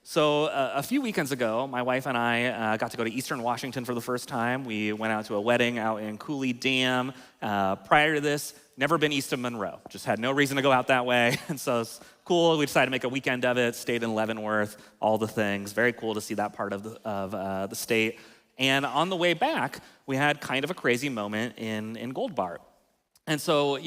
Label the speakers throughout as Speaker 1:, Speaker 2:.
Speaker 1: So a few weekends ago, my wife and I got to go to Eastern Washington for the first time. We went out to a wedding out in Cooley Dam. Prior to this, never been east of Monroe. Just had no reason to go out that way. And so it's cool. We decided to make a weekend of it, stayed in Leavenworth, all the things. Very cool to see that part of the state. And on the way back, we had kind of a crazy moment in Gold Bar. And so,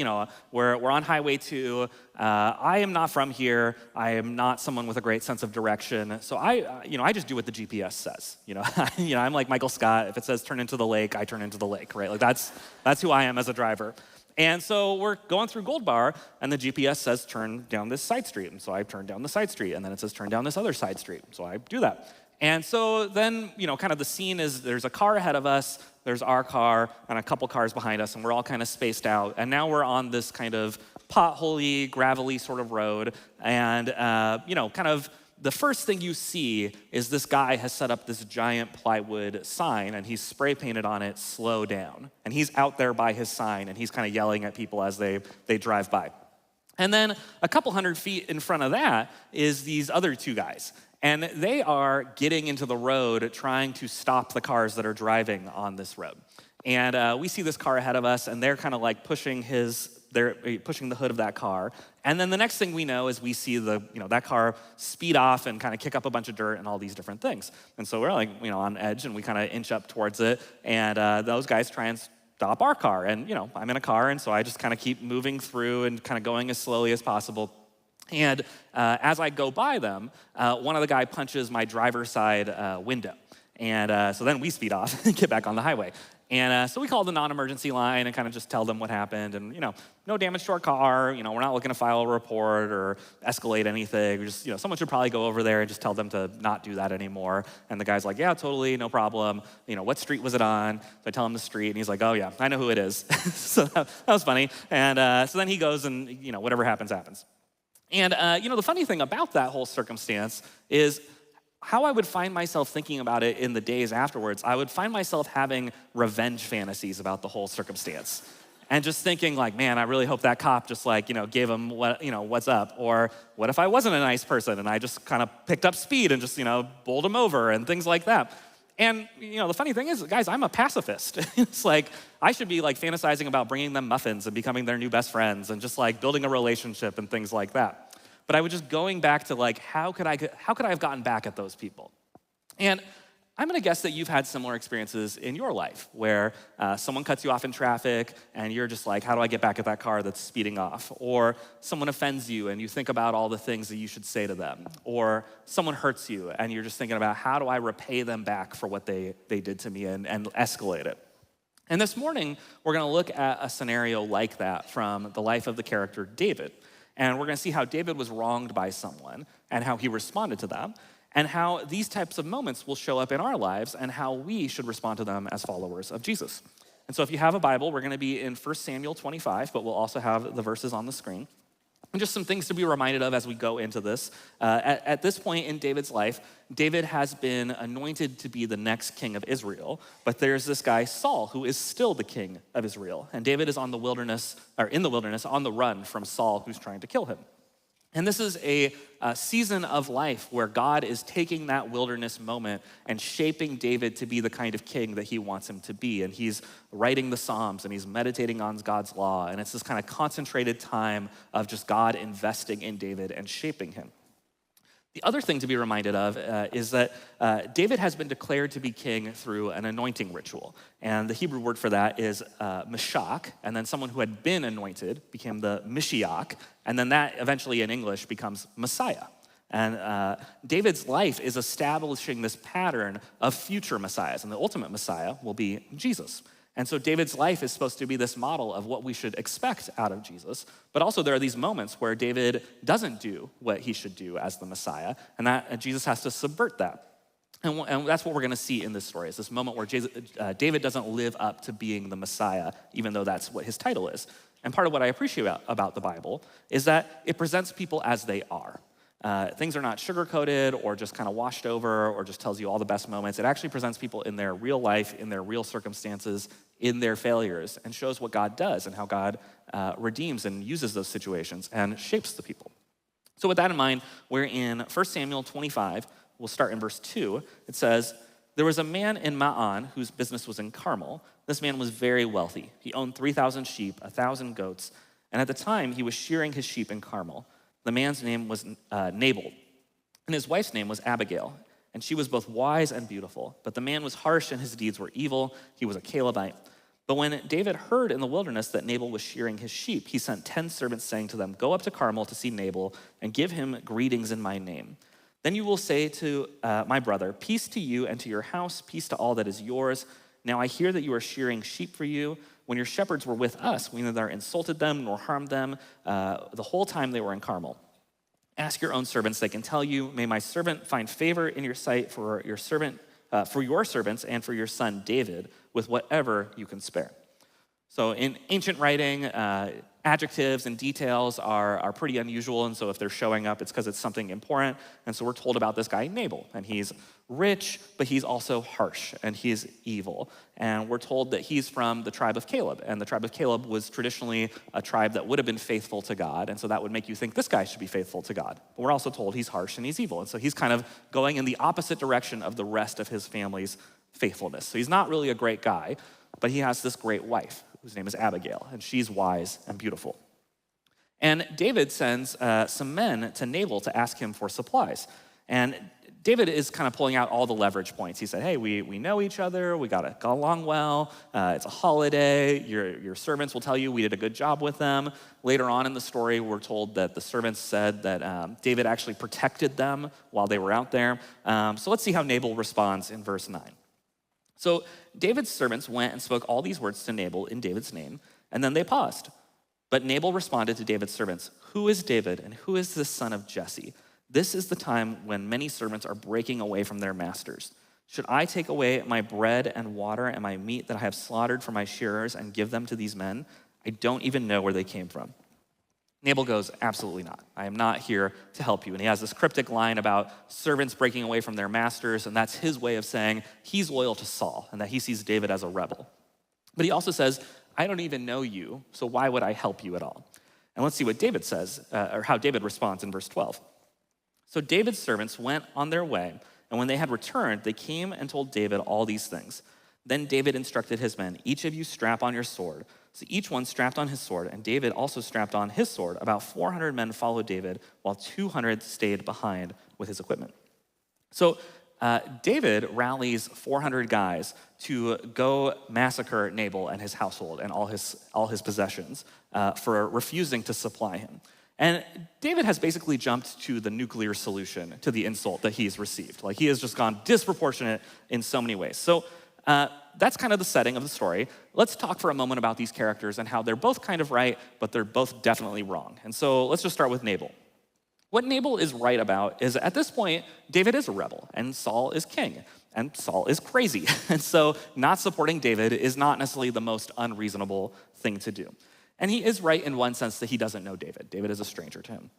Speaker 1: we're on Highway 2. I am not from here. I am not someone with a great sense of direction. So I just do what the GPS says. I'm like Michael Scott. If it says turn into the lake, I turn into the lake, right? Like that's who I am as a driver. And so we're going through Gold Bar, and the GPS says turn down this side street. And so I turn down the side street, and then it says turn down this other side street. So I do that. And so then, kind of the scene is there's a car ahead of us, there's our car, and a couple cars behind us, and we're all kind of spaced out. And now we're on this kind of potholey, gravelly sort of road. And, kind of the first thing you see is this guy has set up this giant plywood sign, and he's spray painted on it, slow down. And he's out there by his sign, and he's kind of yelling at people as they drive by. And then a couple hundred feet in front of that is these other two guys. And they are getting into the road trying to stop the cars that are driving on this road. And we see this car ahead of us, and they're kind of like pushing the hood of that car. And then the next thing we know is we see that car speed off and kind of kick up a bunch of dirt and all these different things. And so we're like, on edge, and we kind of inch up towards it. And those guys try and stop our car. And, I'm in a car, and so I just kind of keep moving through and kind of going as slowly as possible. And as I go by them, one of the guys punches my driver's side window. And so then we speed off and get back on the highway. And so we call the non-emergency line and kind of just tell them what happened. And, no damage to our car. We're not looking to file a report or escalate anything. We just, someone should probably go over there and just tell them to not do that anymore. And the guy's like, yeah, totally, no problem. What street was it on? So I tell him the street, and he's like, oh, yeah, I know who it is. So that was funny. And so then he goes and, whatever happens, happens. And, the funny thing about that whole circumstance is how I would find myself thinking about it in the days afterwards. I would find myself having revenge fantasies about the whole circumstance and just thinking like, man, I really hope that cop just gave him what's up. Or what if I wasn't a nice person and I just kind of picked up speed and just, bowled him over and things like that. And, the funny thing is, guys, I'm a pacifist. It's like, I should be fantasizing about bringing them muffins and becoming their new best friends and just building a relationship and things like that. But I was just going back to how could I have gotten back at those people? And I'm gonna guess that you've had similar experiences in your life where someone cuts you off in traffic and you're just like, how do I get back at that car that's speeding off? Or someone offends you and you think about all the things that you should say to them. Or someone hurts you and you're just thinking about how do I repay them back for what they did to me and escalate it. And this morning, we're gonna look at a scenario like that from the life of the character David. And we're gonna see how David was wronged by someone and how he responded to them, and how these types of moments will show up in our lives and how we should respond to them as followers of Jesus. And so if you have a Bible, we're gonna be in 1 Samuel 25, but we'll also have the verses on the screen. And just some things to be reminded of as we go into this. At this point in David's life, David has been anointed to be the next king of Israel, but there's this guy Saul who is still the king of Israel. And David is in the wilderness on the run from Saul who's trying to kill him. And this is a season of life where God is taking that wilderness moment and shaping David to be the kind of king that he wants him to be. And he's writing the Psalms and he's meditating on God's law. And it's this kind of concentrated time of just God investing in David and shaping him. The other thing to be reminded of is that David has been declared to be king through an anointing ritual. And the Hebrew word for that is mishak, and then someone who had been anointed became the Mishiach, and then that eventually in English becomes Messiah. And David's life is establishing this pattern of future messiahs, and the ultimate Messiah will be Jesus. And so David's life is supposed to be this model of what we should expect out of Jesus. But also there are these moments where David doesn't do what he should do as the Messiah, and Jesus has to subvert that. And that's what we're gonna see in this story, is this moment where David doesn't live up to being the Messiah, even though that's what his title is. And part of what I appreciate about the Bible is that it presents people as they are. Things are not sugar-coated or just kind of washed over or just tells you all the best moments. It actually presents people in their real life, in their real circumstances, in their failures, and shows what God does and how God redeems and uses those situations and shapes the people. So with that in mind, we're in 1 Samuel 25. We'll start in verse 2. It says, "There was a man in Ma'an whose business was in Carmel. This man was very wealthy. He owned 3,000 sheep, 1,000 goats, and at the time he was shearing his sheep in Carmel. The man's name was Nabal, and his wife's name was Abigail, and she was both wise and beautiful. But the man was harsh and his deeds were evil. He was a Calebite. But when David heard in the wilderness that Nabal was shearing his sheep, he sent 10 servants saying to them, 'Go up to Carmel to see Nabal and give him greetings in my name. Then you will say to my brother, peace to you and to your house, peace to all that is yours. Now I hear that you are shearing sheep for you. When your shepherds were with us, we neither insulted them nor harmed them the whole time they were in Carmel. Ask your own servants, they can tell you, may my servant find favor in your sight for your servants and for your son David with whatever you can spare.'" So in ancient writing, adjectives and details are pretty unusual, and so if they're showing up, it's because it's something important. And so we're told about this guy Nabal, and he's rich, but he's also harsh, and he's evil. And we're told that he's from the tribe of Caleb, and the tribe of Caleb was traditionally a tribe that would have been faithful to God, and so that would make you think this guy should be faithful to God. But we're also told he's harsh and he's evil, and so he's kind of going in the opposite direction of the rest of his family's faithfulness. So he's not really a great guy, but he has this great wife, whose name is Abigail, and she's wise and beautiful. And David sends some men to Nabal to ask him for supplies. And David is kind of pulling out all the leverage points. He said, hey, we know each other, we got along well, it's a holiday, your servants will tell you we did a good job with them. Later on in the story, we're told that the servants said that David actually protected them while they were out there. So let's see how Nabal responds in verse 9. So David's servants went and spoke all these words to Nabal in David's name, and then they paused. But Nabal responded to David's servants, "Who is David, and who is this son of Jesse? This is the time when many servants are breaking away from their masters. Should I take away my bread and water and my meat that I have slaughtered for my shearers and give them to these men? I don't even know where they came from." Nabal goes, "Absolutely not. I am not here to help you." And he has this cryptic line about servants breaking away from their masters, and that's his way of saying he's loyal to Saul and that he sees David as a rebel. But he also says, "I don't even know you, so why would I help you at all?" And let's see what David says, or how David responds in verse 12. So David's servants went on their way, and when they had returned, they came and told David all these things. Then David instructed his men, "Each of you strap on your sword." So each one strapped on his sword, and David also strapped on his sword. About 400 men followed David, while 200 stayed behind with his equipment. So David rallies 400 guys to go massacre Nabal and his household and all his possessions for refusing to supply him. And David has basically jumped to the nuclear solution to the insult that he's received. Like, he has just gone disproportionate in so many ways. So that's kind of the setting of the story. Let's talk for a moment about these characters and how they're both kind of right, but they're both definitely wrong. And so let's just start with Nabal. What Nabal is right about is, at this point, David is a rebel, and Saul is king, and Saul is crazy. And so not supporting David is not necessarily the most unreasonable thing to do. And he is right in one sense that he doesn't know David. David is a stranger to him.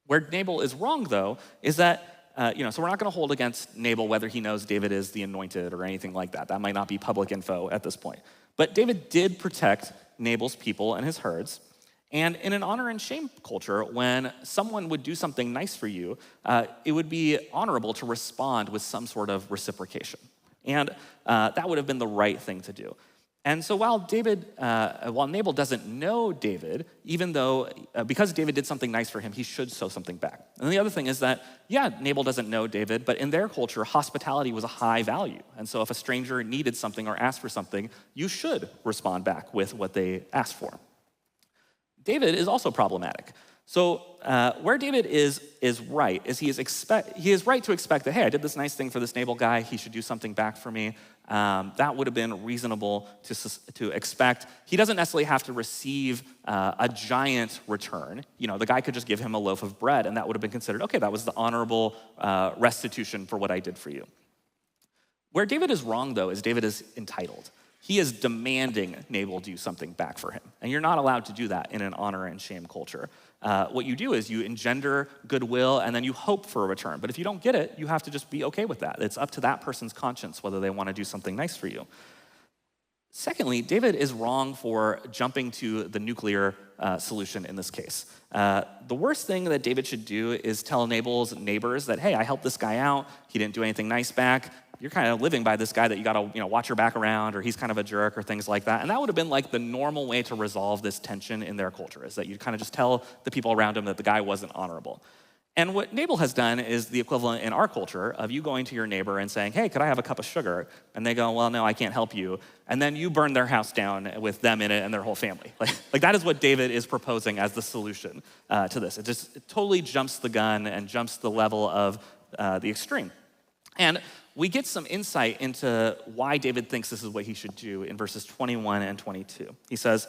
Speaker 1: Where Nabal is wrong, though, is that, so we're not going to hold against Nabal whether he knows David is the anointed or anything like that. That might not be public info at this point. But David did protect Nabal's people and his herds. And in an honor and shame culture, when someone would do something nice for you, it would be honorable to respond with some sort of reciprocation. And that would have been the right thing to do. And so while Nabal doesn't know David, even though, because David did something nice for him, he should show something back. And the other thing is that, Nabal doesn't know David, but in their culture, hospitality was a high value. And so if a stranger needed something or asked for something, you should respond back with what they asked for. David is also problematic. So where David is right is he is right to expect that, hey, I did this nice thing for this Nabal guy, he should do something back for me. That would have been reasonable to expect. He doesn't necessarily have to receive a giant return. The guy could just give him a loaf of bread, and that would have been considered, okay, that was the honorable restitution for what I did for you. Where David is wrong, though, is David is entitled. He is demanding Nabal do something back for him. And you're not allowed to do that in an honor and shame culture. What you do is you engender goodwill and then you hope for a return. But if you don't get it, you have to just be okay with that. It's up to that person's conscience whether they want to do something nice for you. Secondly, David is wrong for jumping to the nuclear solution in this case. The worst thing that David should do is tell Nabal's neighbors that, hey, I helped this guy out. He didn't do anything nice back. You're kind of living by this guy that you gotta watch your back around, or he's kind of a jerk, or things like that. And that would have been like the normal way to resolve this tension in their culture, is that you kind of just tell the people around him that the guy wasn't honorable. And what Nabal has done is the equivalent in our culture of you going to your neighbor and saying, hey, could I have a cup of sugar? And they go, well, no, I can't help you. And then you burn their house down with them in it and their whole family. Like that is what David is proposing as the solution to this. It totally jumps the gun and jumps the level of the extreme. And we get some insight into why David thinks this is what he should do in verses 21 and 22. He says,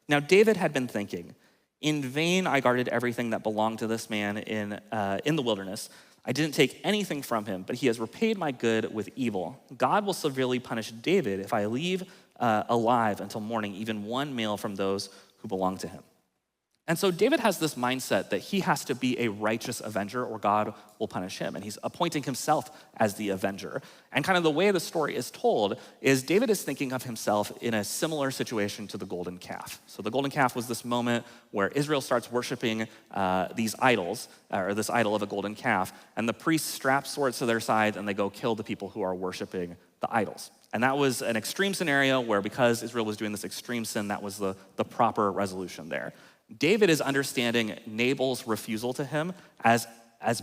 Speaker 1: now David had been thinking, in vain I guarded everything that belonged to this man in the wilderness. I didn't take anything from him, but he has repaid my good with evil. God will severely punish David if I leave alive until morning even one male from those who belong to him. And so David has this mindset that he has to be a righteous avenger or God will punish him. And he's appointing himself as the avenger. And kind of the way the story is told is David is thinking of himself in a similar situation to the golden calf. So the golden calf was this moment where Israel starts worshiping these idols, or this idol of a golden calf, and the priests strap swords to their sides and they go kill the people who are worshiping the idols. And that was an extreme scenario where, because Israel was doing this extreme sin, that was the proper resolution there. David is understanding Nabal's refusal to him as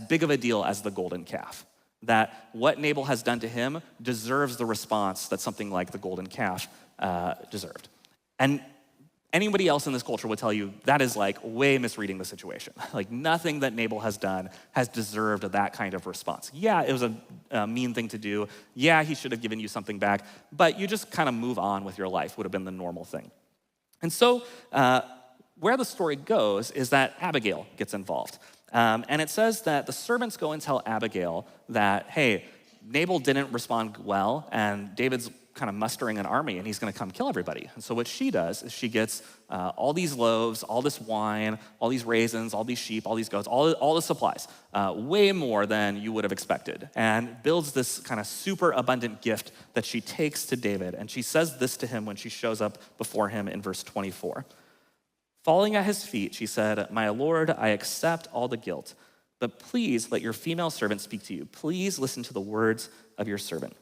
Speaker 1: big of a deal as the golden calf. That what Nabal has done to him deserves the response that something like the golden calf deserved. And anybody else in this culture would tell you that is like way misreading the situation. Like nothing that Nabal has done has deserved that kind of response. Yeah, it was a mean thing to do. Yeah, he should have given you something back, but you just kind of move on with your life would have been the normal thing. And so, where the story goes is that Abigail gets involved. And it says that the servants go and tell Abigail that, hey, Nabal didn't respond well, and David's kind of mustering an army, and he's gonna come kill everybody. And so what she does is she gets all these loaves, all this wine, all these raisins, all these sheep, all these goats, all the supplies, way more than you would have expected, and builds this kind of super abundant gift that she takes to David. And she says this to him when she shows up before him in verse 24. Falling at his feet, she said, my Lord, I accept all the guilt, but please let your female servant speak to you. Please listen to the words of your servant.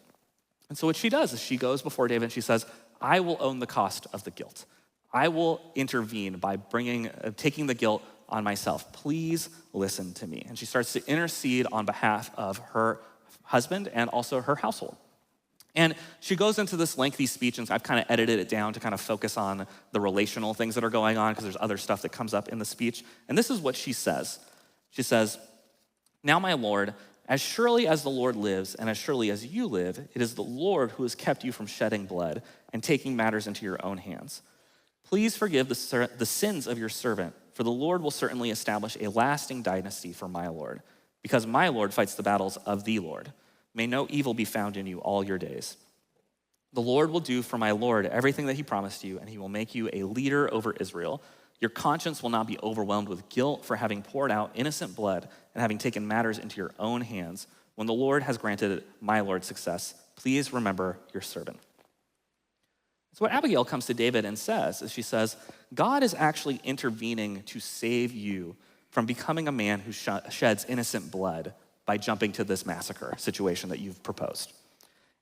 Speaker 1: And so what she does is she goes before David and she says, I will own the cost of the guilt. I will intervene by taking the guilt on myself. Please listen to me. And she starts to intercede on behalf of her husband and also her household. And she goes into this lengthy speech, and I've kind of edited it down to kind of focus on the relational things that are going on, because there's other stuff that comes up in the speech. And this is what she says. She says, now, my Lord, as surely as the Lord lives and as surely as you live, it is the Lord who has kept you from shedding blood and taking matters into your own hands. Please forgive the sins of your servant, for the Lord will certainly establish a lasting dynasty for my Lord, because my Lord fights the battles of the Lord. May no evil be found in you all your days. The Lord will do for my Lord everything that he promised you, and he will make you a leader over Israel. Your conscience will not be overwhelmed with guilt for having poured out innocent blood and having taken matters into your own hands. When the Lord has granted my Lord success, please remember your servant. So what Abigail comes to David and says is, she says, God is actually intervening to save you from becoming a man who sheds innocent blood by jumping to this massacre situation that you've proposed.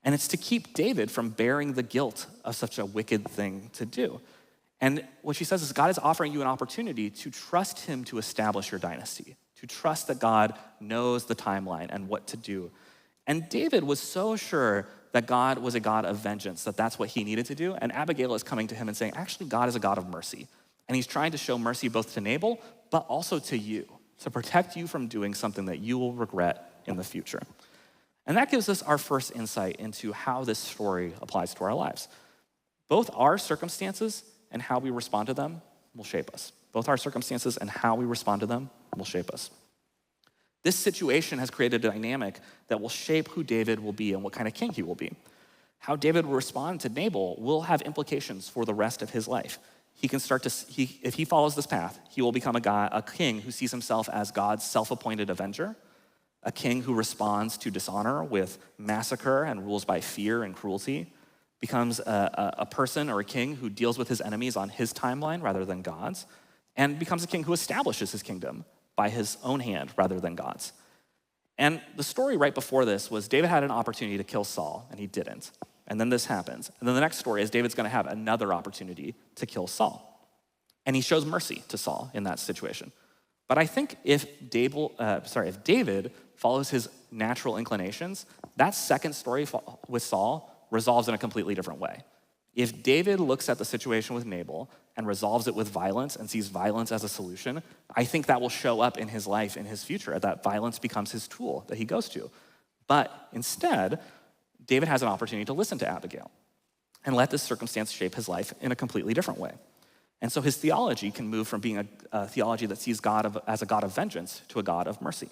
Speaker 1: And it's to keep David from bearing the guilt of such a wicked thing to do. And what she says is God is offering you an opportunity to trust him to establish your dynasty, to trust that God knows the timeline and what to do. And David was so sure that God was a God of vengeance, that that's what he needed to do. And Abigail is coming to him and saying, actually, God is a God of mercy. And he's trying to show mercy both to Nabal, but also to you, to protect you from doing something that you will regret in the future. And that gives us our first insight into how this story applies to our lives. Both our circumstances and how we respond to them will shape us. Both our circumstances and how we respond to them will shape us. This situation has created a dynamic that will shape who David will be and what kind of king he will be. How David will respond to Nabal will have implications for the rest of his life. He can if he follows this path, he will become a king who sees himself as God's self-appointed avenger, a king who responds to dishonor with massacre and rules by fear and cruelty, becomes a person or a king who deals with his enemies on his timeline rather than God's, and becomes a king who establishes his kingdom by his own hand rather than God's. And the story right before this was David had an opportunity to kill Saul, and he didn't. And then this happens. And then the next story is David's going to have another opportunity to kill Saul. And he shows mercy to Saul in that situation. But I think if David follows his natural inclinations, that second story with Saul resolves in a completely different way. If David looks at the situation with Nabal and resolves it with violence and sees violence as a solution, I think that will show up in his life, in his future, that violence becomes his tool that he goes to. But instead, David has an opportunity to listen to Abigail and let this circumstance shape his life in a completely different way. And so his theology can move from being a theology that sees God as a God of vengeance to a God of mercy,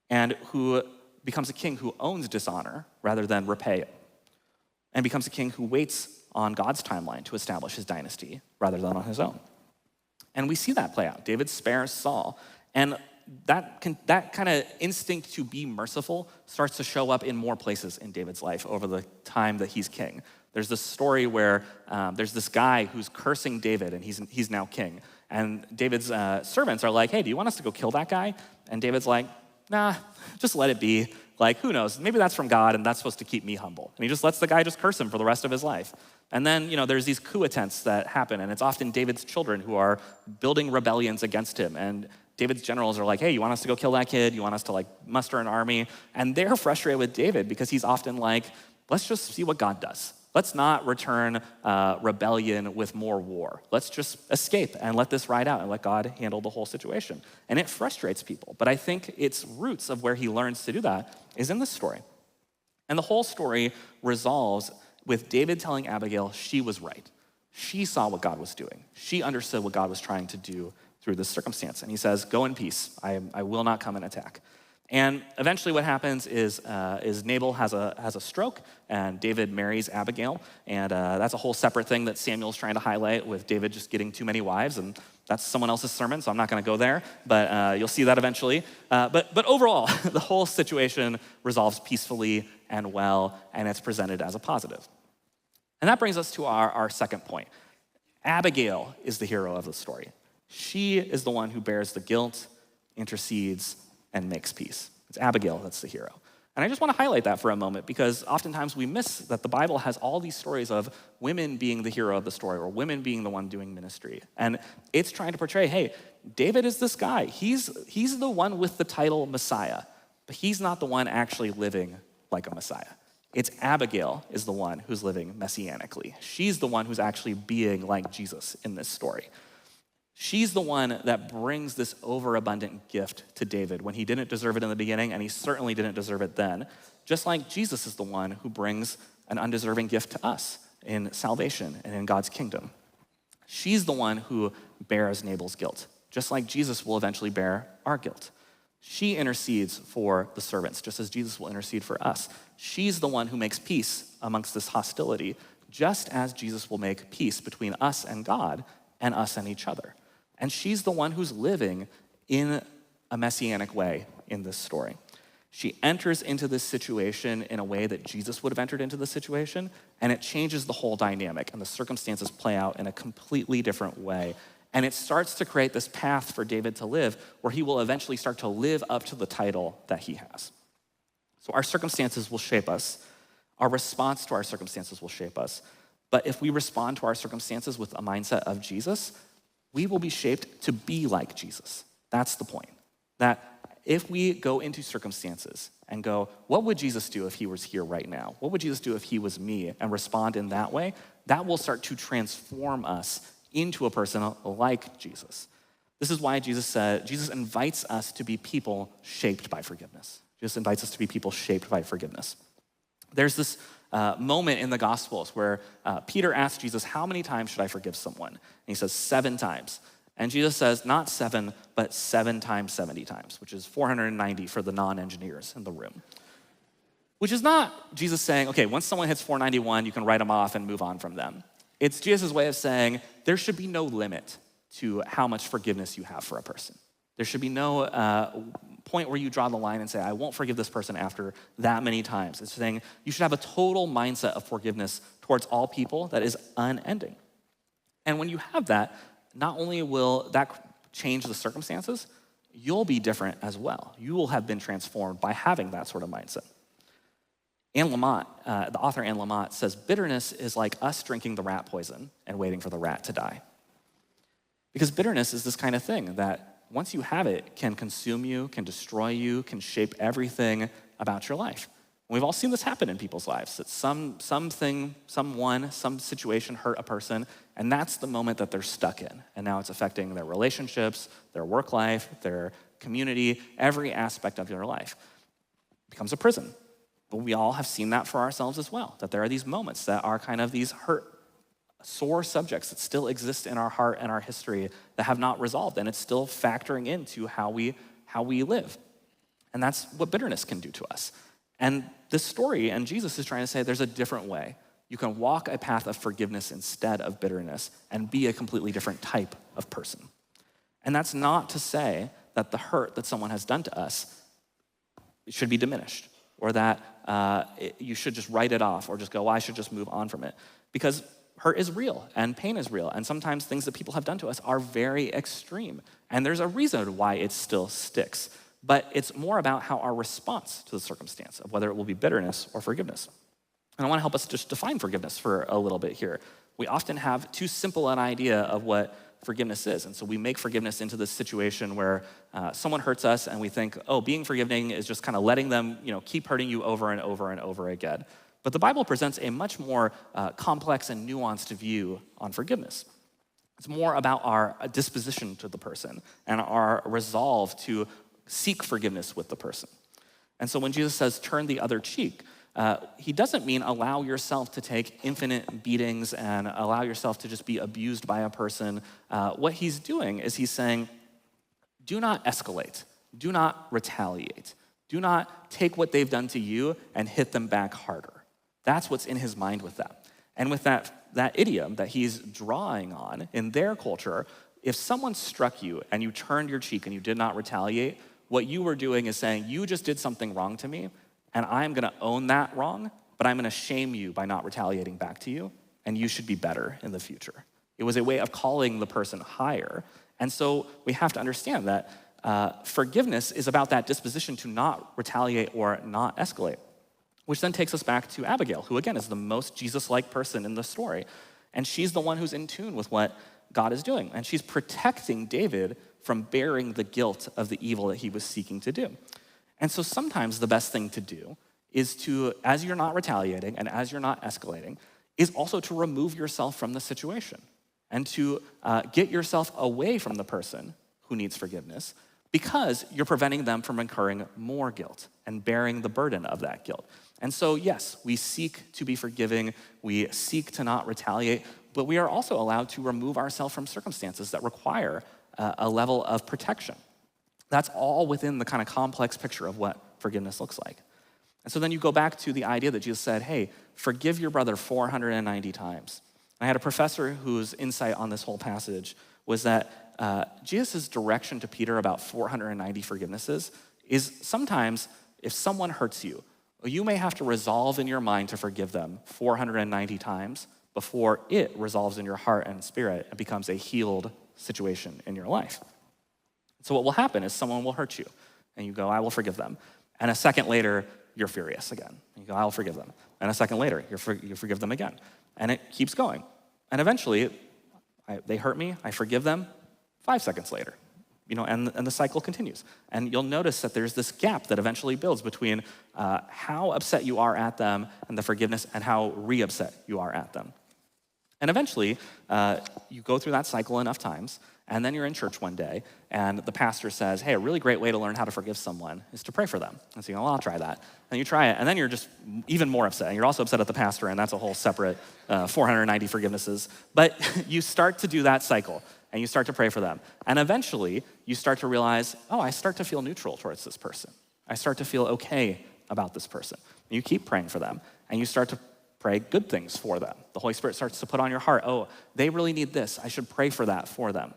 Speaker 1: and who becomes a king who owns dishonor rather than repay it, and becomes a king who waits on God's timeline to establish his dynasty rather than on his own. And we see that play out. David spares Saul, and that kind of instinct to be merciful starts to show up in more places in David's life over the time that he's king. There's this story where there's this guy who's cursing David, and he's now king. And David's servants are like, hey, do you want us to go kill that guy? And David's like, nah, just let it be. Like, who knows? Maybe that's from God, and that's supposed to keep me humble. And he just lets the guy just curse him for the rest of his life. And then, there's these coup attempts that happen, and it's often David's children who are building rebellions against him. And David's generals are like, hey, you want us to go kill that kid? You want us to muster an army? And they're frustrated with David because he's often like, let's just see what God does. Let's not return rebellion with more war. Let's just escape and let this ride out and let God handle the whole situation. And it frustrates people. But I think its roots of where he learns to do that is in this story. And the whole story resolves with David telling Abigail she was right. She saw what God was doing. She understood what God was trying to do through this circumstance. And he says, go in peace. I will not come and attack. And eventually what happens is Nabal has a stroke, and David marries Abigail, and that's a whole separate thing that Samuel's trying to highlight with David just getting too many wives, and that's someone else's sermon, so I'm not gonna go there, but you'll see that eventually. But overall, the whole situation resolves peacefully and well, and it's presented as a positive. And that brings us to our second point. Abigail is the hero of the story. She is the one who bears the guilt, intercedes, and makes peace. It's Abigail that's the hero. And I just want to highlight that for a moment because oftentimes we miss that the Bible has all these stories of women being the hero of the story or women being the one doing ministry. And it's trying to portray, hey, David is this guy. He's the one with the title Messiah, but he's not the one actually living like a Messiah. It's Abigail is the one who's living messianically. She's the one who's actually being like Jesus in this story. She's the one that brings this overabundant gift to David when he didn't deserve it in the beginning, and he certainly didn't deserve it then. Just like Jesus is the one who brings an undeserving gift to us in salvation and in God's kingdom. She's the one who bears Nabal's guilt, just like Jesus will eventually bear our guilt. She intercedes for the servants, just as Jesus will intercede for us. She's the one who makes peace amongst this hostility, just as Jesus will make peace between us and God and us and each other. And she's the one who's living in a messianic way in this story. She enters into this situation in a way that Jesus would have entered into the situation, and it changes the whole dynamic, and the circumstances play out in a completely different way. And it starts to create this path for David to live where he will eventually start to live up to the title that he has. So our circumstances will shape us. Our response to our circumstances will shape us. But if we respond to our circumstances with a mindset of Jesus, we will be shaped to be like Jesus. That's the point. That if we go into circumstances and go, what would Jesus do if he was here right now? What would Jesus do if he was me? And respond in that way, that will start to transform us into a person like Jesus. This is why Jesus invites us to be people shaped by forgiveness. Jesus invites us to be people shaped by forgiveness. There's this moment in the Gospels where Peter asks Jesus, how many times should I forgive someone? And he says, 7 times. And Jesus says, not 7, but 7 times 70 times, which is 490 for the non-engineers in the room. Which is not Jesus saying, okay, once someone hits 491, you can write them off and move on from them. It's Jesus' way of saying there should be no limit to how much forgiveness you have for a person. There should be no point where you draw the line and say, I won't forgive this person after that many times. It's saying you should have a total mindset of forgiveness towards all people that is unending. And when you have that, not only will that change the circumstances, you'll be different as well. You will have been transformed by having that sort of mindset. Anne Lamott, the author Anne Lamott, says bitterness is like us drinking the rat poison and waiting for the rat to die. Because bitterness is this kind of thing that once you have it, can consume you, can destroy you, can shape everything about your life. And we've all seen this happen in people's lives, that something, someone, some situation hurt a person, and that's the moment that they're stuck in. And now it's affecting their relationships, their work life, their community, every aspect of your life. It becomes a prison. But we all have seen that for ourselves as well, that there are these moments that are kind of these hurt, sore subjects that still exist in our heart and our history that have not resolved, and it's still factoring into how we live. And that's what bitterness can do to us. And this story, and Jesus is trying to say there's a different way. You can walk a path of forgiveness instead of bitterness and be a completely different type of person. And that's not to say that the hurt that someone has done to us should be diminished, or that you should just write it off or just go, well, I should just move on from it. Because hurt is real and pain is real. And sometimes things that people have done to us are very extreme. And there's a reason why it still sticks. But it's more about how our response to the circumstance, of whether it will be bitterness or forgiveness. And I want to help us just define forgiveness for a little bit here. We often have too simple an idea of what forgiveness is. And so we make forgiveness into this situation where someone hurts us and we think, oh, being forgiving is just kind of letting them, keep hurting you over and over and over again. But the Bible presents a much more complex and nuanced view on forgiveness. It's more about our disposition to the person and our resolve to seek forgiveness with the person. And so when Jesus says, turn the other cheek, he doesn't mean allow yourself to take infinite beatings and allow yourself to just be abused by a person. What he's doing is he's saying, do not escalate. Do not retaliate. Do not take what they've done to you and hit them back harder. That's what's in his mind with that. And with that idiom that he's drawing on in their culture, if someone struck you and you turned your cheek and you did not retaliate, what you were doing is saying, you just did something wrong to me, and I'm gonna own that wrong, but I'm gonna shame you by not retaliating back to you, and you should be better in the future. It was a way of calling the person higher. And so we have to understand that forgiveness is about that disposition to not retaliate or not escalate. Which then takes us back to Abigail, who again is the most Jesus-like person in the story. And she's the one who's in tune with what God is doing. And she's protecting David from bearing the guilt of the evil that he was seeking to do. And so sometimes the best thing to do is to, as you're not retaliating and as you're not escalating, is also to remove yourself from the situation and to get yourself away from the person who needs forgiveness, because you're preventing them from incurring more guilt and bearing the burden of that guilt. And so, yes, we seek to be forgiving, we seek to not retaliate, but we are also allowed to remove ourselves from circumstances that require a level of protection. That's all within the kind of complex picture of what forgiveness looks like. And so then you go back to the idea that Jesus said, hey, forgive your brother 490 times. I had a professor whose insight on this whole passage was that Jesus' direction to Peter about 490 forgivenesses is sometimes if someone hurts you, you may have to resolve in your mind to forgive them 490 times before it resolves in your heart and spirit and becomes a healed situation in your life. So what will happen is someone will hurt you, and you go, I will forgive them. And a second later, you're furious again. You go, I will forgive them. And a second later, you forgive them again. And it keeps going. And eventually, they hurt me, I forgive them, 5 seconds later. And the cycle continues. And you'll notice that there's this gap that eventually builds between how upset you are at them and the forgiveness and how re-upset you are at them. And eventually, you go through that cycle enough times, and then you're in church one day, and the pastor says, hey, a really great way to learn how to forgive someone is to pray for them. And so you go, well, I'll try that. And you try it, and then you're just even more upset. And you're also upset at the pastor, and that's a whole separate 490 forgivenesses. But you start to do that cycle, and you start to pray for them. And eventually, you start to realize, oh, I start to feel neutral towards this person. I start to feel okay about this person. And you keep praying for them, and you start to pray good things for them. The Holy Spirit starts to put on your heart, oh, they really need this. I should pray for that for them.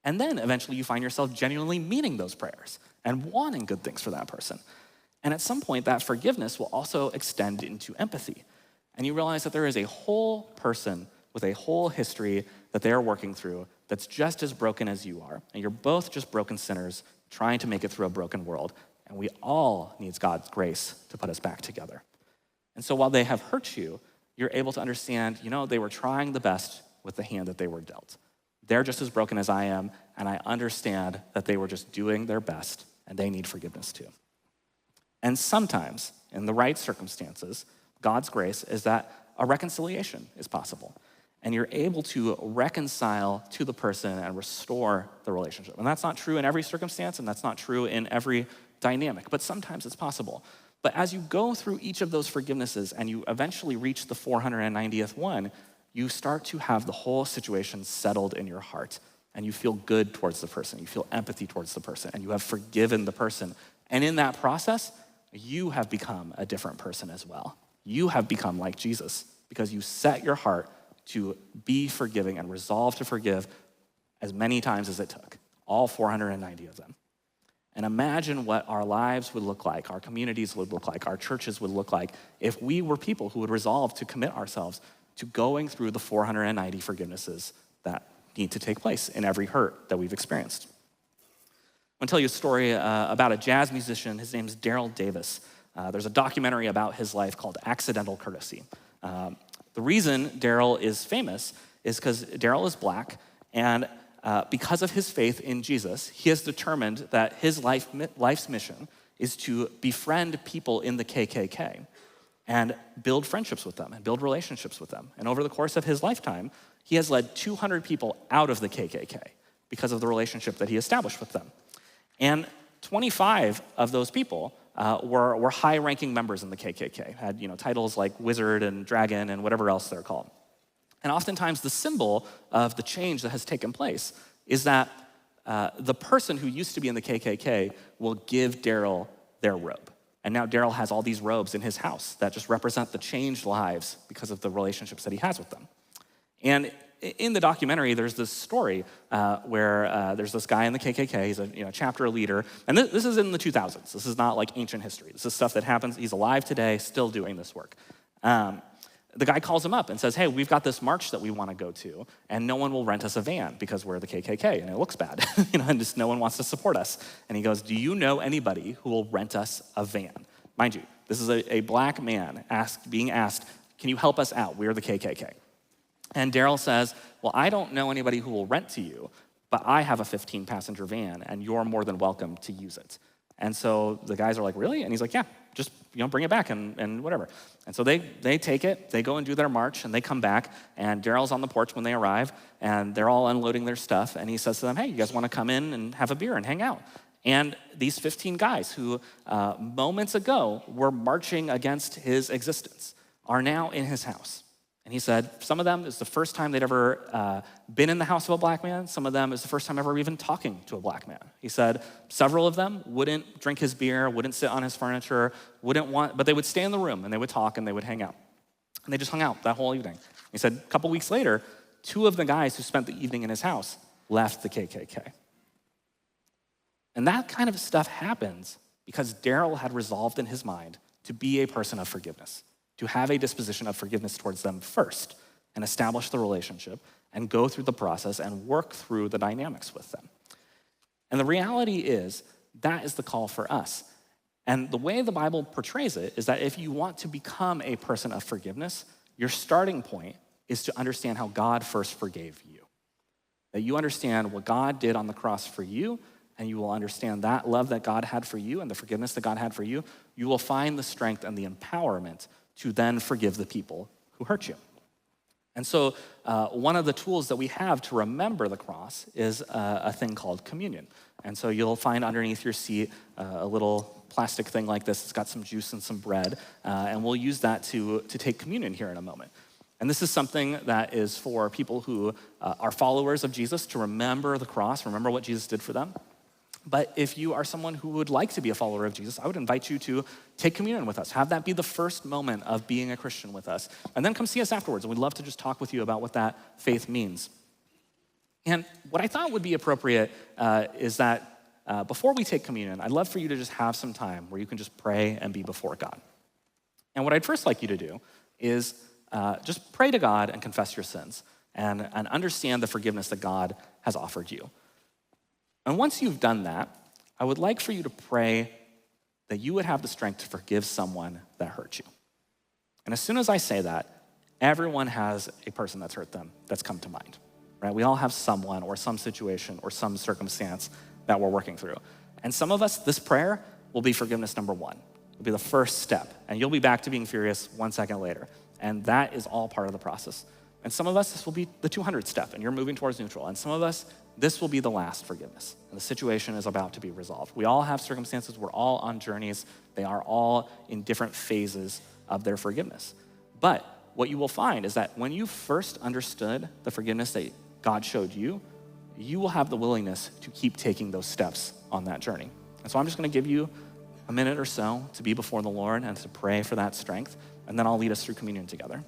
Speaker 1: And then eventually you find yourself genuinely meaning those prayers and wanting good things for that person. And at some point, that forgiveness will also extend into empathy. And you realize that there is a whole person with a whole history that they are working through that's just as broken as you are. And you're both just broken sinners trying to make it through a broken world. And we all need God's grace to put us back together. And so while they have hurt you, you're able to understand, they were trying the best with the hand that they were dealt. They're just as broken as I am, and I understand that they were just doing their best, and they need forgiveness too. And sometimes, in the right circumstances, God's grace is that a reconciliation is possible. And you're able to reconcile to the person and restore the relationship. And that's not true in every circumstance, and that's not true in every dynamic, but sometimes it's possible. But as you go through each of those forgivenesses and you eventually reach the 490th one, you start to have the whole situation settled in your heart, and you feel good towards the person, you feel empathy towards the person, and you have forgiven the person. And in that process, you have become a different person as well. You have become like Jesus because you set your heart to be forgiving and resolve to forgive as many times as it took, all 490 of them. And imagine what our lives would look like, our communities would look like, our churches would look like if we were people who would resolve to commit ourselves to going through the 490 forgivenesses that need to take place in every hurt that we've experienced. I'm gonna tell you a story about a jazz musician. His name's Daryl Davis. There's a documentary about his life called Accidental Courtesy. The reason Daryl is famous is because Daryl is black, and because of his faith in Jesus, he has determined that his life's mission is to befriend people in the KKK and build friendships with them and build relationships with them. And over the course of his lifetime, he has led 200 people out of the KKK because of the relationship that he established with them. And 25 of those people were high-ranking members in the KKK, had titles like wizard and dragon and whatever else they're called. And oftentimes the symbol of the change that has taken place is that the person who used to be in the KKK will give Daryl their robe. And now Daryl has all these robes in his house that just represent the changed lives because of the relationships that he has with them. And in the documentary, there's this story where there's this guy in the KKK. He's a chapter leader. And this is in the 2000s. This is not like ancient history. This is stuff that happens. He's alive today, still doing this work. The guy calls him up and says, hey, we've got this march that we want to go to, and no one will rent us a van because we're the KKK, and it looks bad, and just no one wants to support us. And he goes, do you know anybody who will rent us a van? Mind you, this is a black man being asked, can you help us out? We're the KKK. And Daryl says, well, I don't know anybody who will rent to you, but I have a 15-passenger van, and you're more than welcome to use it. And so the guys are like, really? And he's like, yeah, just bring it back and whatever. And so they take it, they go and do their march, and they come back, and Daryl's on the porch when they arrive, and they're all unloading their stuff, and he says to them, hey, you guys want to come in and have a beer and hang out? And these 15 guys who moments ago were marching against his existence are now in his house. And he said some of them is the first time they'd ever been in the house of a black man. Some of them is the first time ever even talking to a black man. He said several of them wouldn't drink his beer, wouldn't sit on his furniture, but they would stay in the room and they would talk and they would hang out. And they just hung out that whole evening. He said a couple weeks later, 2 of the guys who spent the evening in his house left the KKK. And that kind of stuff happens because Daryl had resolved in his mind to be a person of forgiveness, to have a disposition of forgiveness towards them first and establish the relationship and go through the process and work through the dynamics with them. And the reality is that is the call for us. And the way the Bible portrays it is that if you want to become a person of forgiveness, your starting point is to understand how God first forgave you. That you understand what God did on the cross for you, and you will understand that love that God had for you and the forgiveness that God had for you. You will find the strength and the empowerment to then forgive the people who hurt you. And so one of the tools that we have to remember the cross is a thing called communion. And so you'll find underneath your seat a little plastic thing like this. It's got some juice and some bread, and we'll use that to take communion here in a moment. And this is something that is for people who are followers of Jesus to remember the cross, remember what Jesus did for them. But if you are someone who would like to be a follower of Jesus, I would invite you to take communion with us. Have that be the first moment of being a Christian with us. And then come see us afterwards, and we'd love to just talk with you about what that faith means. And what I thought would be appropriate is that before we take communion, I'd love for you to just have some time where you can just pray and be before God. And what I'd first like you to do is just pray to God and confess your sins. and understand the forgiveness that God has offered you. And once you've done that, I would like for you to pray that you would have the strength to forgive someone that hurt you. And as soon as I say that, everyone has a person that's hurt them that's come to mind, right? We all have someone or some situation or some circumstance that we're working through. And some of us, this prayer will be forgiveness number one. It'll be the first step. And you'll be back to being furious 1 second later. And that is all part of the process. And some of us, this will be the 200 step and you're moving towards neutral. And some of us, this will be the last forgiveness. And the situation is about to be resolved. We all have circumstances. We're all on journeys. They are all in different phases of their forgiveness. But what you will find is that when you first understood the forgiveness that God showed you, you will have the willingness to keep taking those steps on that journey. And so I'm just gonna give you a minute or so to be before the Lord and to pray for that strength, and then I'll lead us through communion together.